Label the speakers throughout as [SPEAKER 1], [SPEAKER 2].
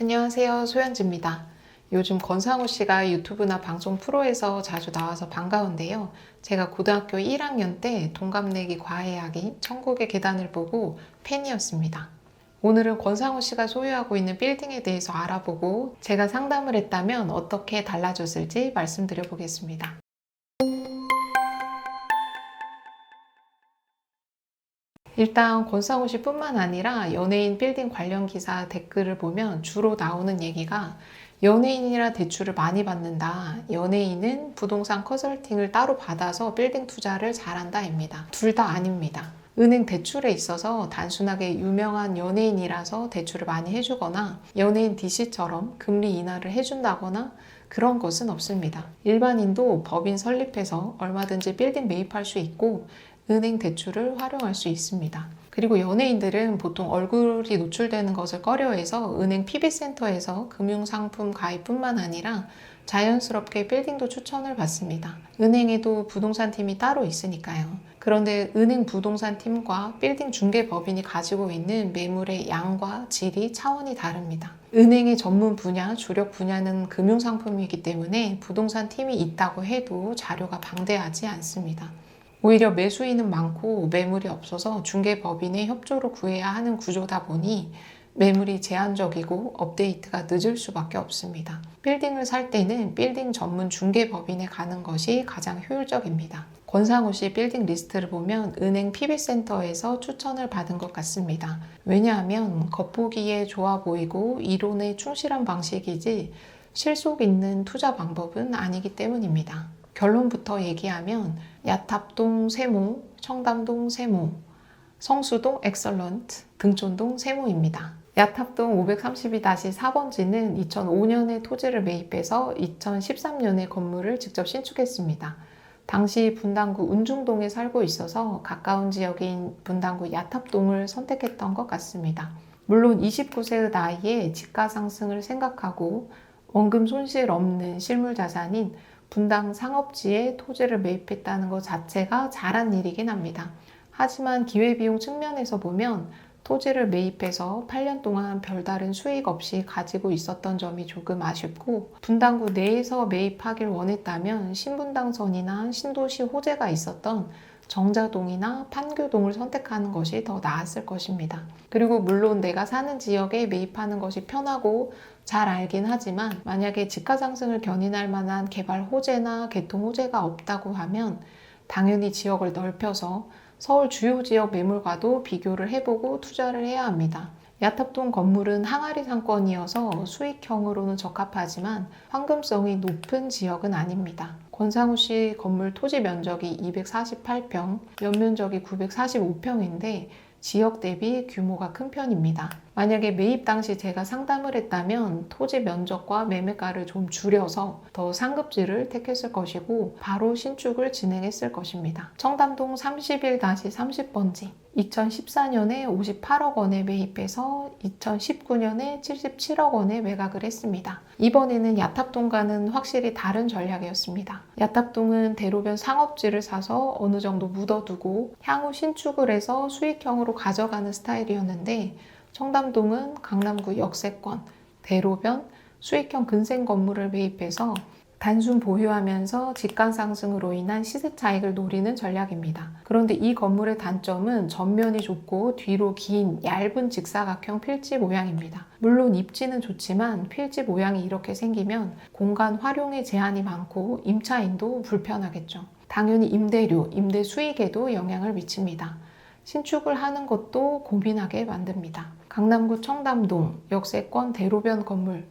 [SPEAKER 1] 안녕하세요. 소연지입니다. 요즘 권상우 씨가 유튜브나 방송 프로에서 자주 나와서 반가운데요. 제가 고등학교 1학년 때 동갑내기 과외하기 천국의 계단을 보고 팬이었습니다. 오늘은 권상우 씨가 소유하고 있는 빌딩에 대해서 알아보고 제가 상담을 했다면 어떻게 달라졌을지 말씀드려 보겠습니다. 일단 권상우 씨뿐만 아니라 연예인 빌딩 관련 기사 댓글을 보면 주로 나오는 얘기가 연예인이라 대출을 많이 받는다. 연예인은 부동산 컨설팅을 따로 받아서 빌딩 투자를 잘한다입니다. 둘 다 아닙니다. 은행 대출에 있어서 단순하게 유명한 연예인이라서 대출을 많이 해주거나 연예인 DC처럼 금리 인하를 해준다거나 그런 것은 없습니다. 일반인도 법인 설립해서 얼마든지 빌딩 매입할 수 있고 은행 대출을 활용할 수 있습니다. 그리고 연예인들은 보통 얼굴이 노출되는 것을 꺼려해서 은행 PB센터에서 금융상품 가입뿐만 아니라 자연스럽게 빌딩도 추천을 받습니다. 은행에도 부동산팀이 따로 있으니까요. 그런데 은행 부동산팀과 빌딩 중개법인이 가지고 있는 매물의 양과 질이 차원이 다릅니다. 은행의 전문 분야, 주력 분야는 금융상품이기 때문에 부동산팀이 있다고 해도 자료가 방대하지 않습니다. 오히려 매수인은 많고 매물이 없어서 중개법인의 협조로 구해야 하는 구조다 보니 매물이 제한적이고 업데이트가 늦을 수밖에 없습니다. 빌딩을 살 때는 빌딩 전문 중개법인에 가는 것이 가장 효율적입니다. 권상우 씨 빌딩 리스트를 보면 은행 PB센터에서 추천을 받은 것 같습니다. 왜냐하면 겉보기에 좋아 보이고 이론에 충실한 방식이지 실속 있는 투자 방법은 아니기 때문입니다. 결론부터 얘기하면 야탑동 세모, 청담동 세모, 성수동 엑설런트, 등촌동 세모입니다. 야탑동 532-4번지는 2005년에 토지를 매입해서 2013년에 건물을 직접 신축했습니다. 당시 분당구 운중동에 살고 있어서 가까운 지역인 분당구 야탑동을 선택했던 것 같습니다. 물론 29세의 나이에 집가 상승을 생각하고 원금 손실 없는 실물 자산인 분당 상업지에 토지를 매입했다는 것 자체가 잘한 일이긴 합니다. 하지만 기회비용 측면에서 보면 토지를 매입해서 8년 동안 별다른 수익 없이 가지고 있었던 점이 조금 아쉽고 분당구 내에서 매입하길 원했다면 신분당선이나 신도시 호재가 있었던 정자동이나 판교동을 선택하는 것이 더 나았을 것입니다. 그리고 물론 내가 사는 지역에 매입하는 것이 편하고 잘 알긴 하지만 만약에 집가 상승을 견인할 만한 개발 호재나 개통 호재가 없다고 하면 당연히 지역을 넓혀서 서울 주요 지역 매물과도 비교를 해보고 투자를 해야 합니다. 야탑동 건물은 항아리 상권이어서 수익형으로는 적합하지만 황금성이 높은 지역은 아닙니다. 권상우 씨 건물 토지 면적이 248평, 연면적이 945평인데 지역 대비 규모가 큰 편입니다. 만약에 매입 당시 제가 상담을 했다면 토지 면적과 매매가를 좀 줄여서 더 상급지를 택했을 것이고 바로 신축을 진행했을 것입니다. 청담동 31-30번지 2014년에 58억 원에 매입해서 2019년에 77억 원에 매각을 했습니다. 이번에는 야탑동과는 확실히 다른 전략이었습니다. 야탑동은 대로변 상업지를 사서 어느 정도 묻어두고 향후 신축을 해서 수익형으로 가져가는 스타일이었는데 청담동은 강남구 역세권, 대로변, 수익형 근생 건물을 매입해서 단순 보유하면서 집가 상승으로 인한 시세 차익을 노리는 전략입니다. 그런데 이 건물의 단점은 전면이 좁고 뒤로 긴 얇은 직사각형 필지 모양입니다. 물론 입지는 좋지만 필지 모양이 이렇게 생기면 공간 활용에 제한이 많고 임차인도 불편하겠죠. 당연히 임대료, 임대 수익에도 영향을 미칩니다. 신축을 하는 것도 고민하게 만듭니다. 강남구 청담동, 역세권 대로변 건물.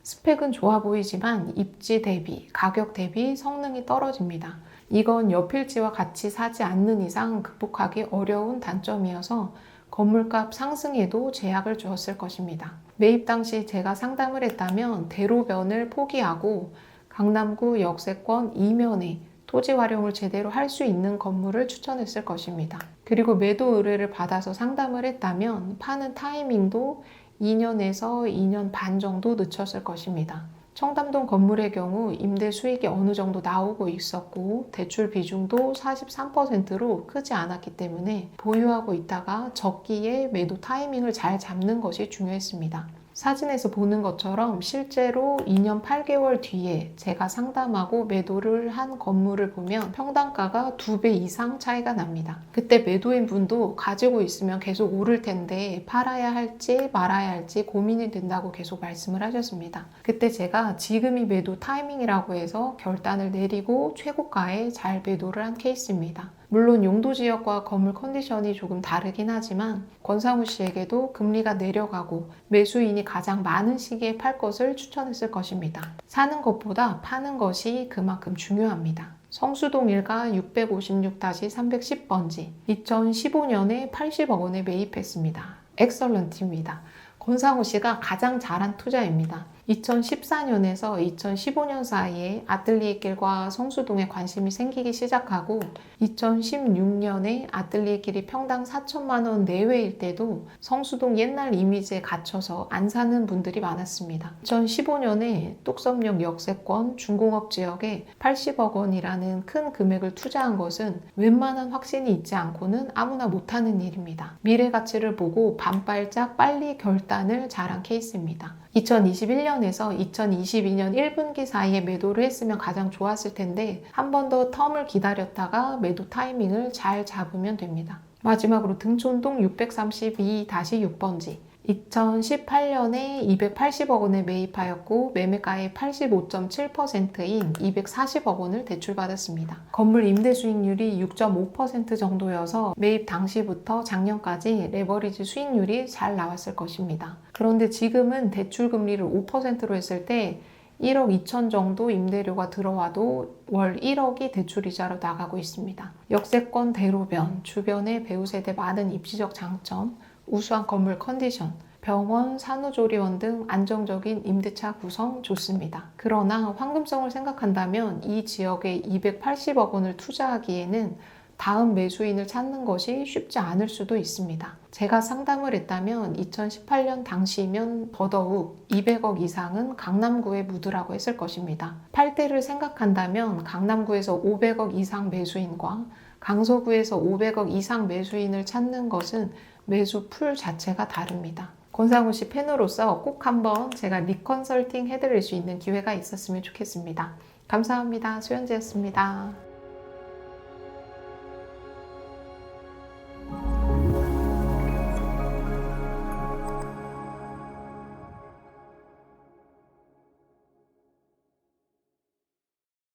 [SPEAKER 1] 스펙은 좋아 보이지만 입지 대비, 가격 대비 성능이 떨어집니다. 이건 옆일지와 같이 사지 않는 이상 극복하기 어려운 단점이어서 건물값 상승에도 제약을 주었을 것입니다. 매입 당시 제가 상담을 했다면 대로변을 포기하고 강남구 역세권 이면에 토지 활용을 제대로 할 수 있는 건물을 추천했을 것입니다. 그리고 매도 의뢰를 받아서 상담을 했다면 파는 타이밍도 2년에서 2년 반 정도 늦췄을 것입니다. 청담동 건물의 경우 임대 수익이 어느 정도 나오고 있었고 대출 비중도 43%로 크지 않았기 때문에 보유하고 있다가 적기에 매도 타이밍을 잘 잡는 것이 중요했습니다. 사진에서 보는 것처럼 실제로 2년 8개월 뒤에 제가 상담하고 매도를 한 건물을 보면 평당가가 2배 이상 차이가 납니다. 그때 매도인 분도 가지고 있으면 계속 오를 텐데 팔아야 할지 말아야 할지 고민이 된다고 계속 말씀을 하셨습니다. 그때 제가 지금이 매도 타이밍이라고 해서 결단을 내리고 최고가에 잘 매도를 한 케이스입니다. 물론 용도 지역과 건물 컨디션이 조금 다르긴 하지만 권상우 씨에게도 금리가 내려가고 매수인이 가장 많은 시기에 팔 것을 추천했을 것입니다. 사는 것보다 파는 것이 그만큼 중요합니다. 성수동 일가 656-310번지 2015년에 80억 원에 매입했습니다. 엑설런트입니다. 권상우 씨가 가장 잘한 투자입니다. 2014년에서 2015년 사이에 아뜰리에 길과 성수동에 관심이 생기기 시작하고 2016년에 아뜰리에 길이 평당 4천만 원 내외일 때도 성수동 옛날 이미지에 갇혀서 안 사는 분들이 많았습니다. 2015년에 뚝섬역 역세권 중공업 지역에 80억 원이라는 큰 금액을 투자한 것은 웬만한 확신이 있지 않고는 아무나 못하는 일입니다. 미래 가치를 보고 반발짝 빨리 결단을 잘한 케이스입니다. 2021년에서 2022년 1분기 사이에 매도를 했으면 가장 좋았을 텐데 한 번 더 텀을 기다렸다가 매도 타이밍을 잘 잡으면 됩니다. 마지막으로 등촌동 632-6번지 2018년에 280억 원에 매입하였고 매매가의 85.7%인 240억 원을 대출받았습니다. 건물 임대 수익률이 6.5% 정도여서 매입 당시부터 작년까지 레버리지 수익률이 잘 나왔을 것입니다. 그런데 지금은 대출 금리를 5%로 했을 때 1억 2천 정도 임대료가 들어와도 월 1억이 대출이자로 나가고 있습니다. 역세권 대로변, 주변에 배우 세대 많은 입지적 장점, 우수한 건물 컨디션, 병원, 산후조리원 등 안정적인 임대차 구성 좋습니다. 그러나 황금성을 생각한다면 이 지역에 280억 원을 투자하기에는 다음 매수인을 찾는 것이 쉽지 않을 수도 있습니다. 제가 상담을 했다면 2018년 당시이면 더더욱 200억 이상은 강남구에 묻으라고 했을 것입니다. 팔 때를 생각한다면 강남구에서 500억 이상 매수인과 강서구에서 500억 이상 매수인을 찾는 것은 매수 풀 자체가 다릅니다. 권상우 씨 팬으로서 꼭 한번 제가 리컨설팅 해드릴 수 있는 기회가 있었으면 좋겠습니다. 감사합니다. 수연지였습니다.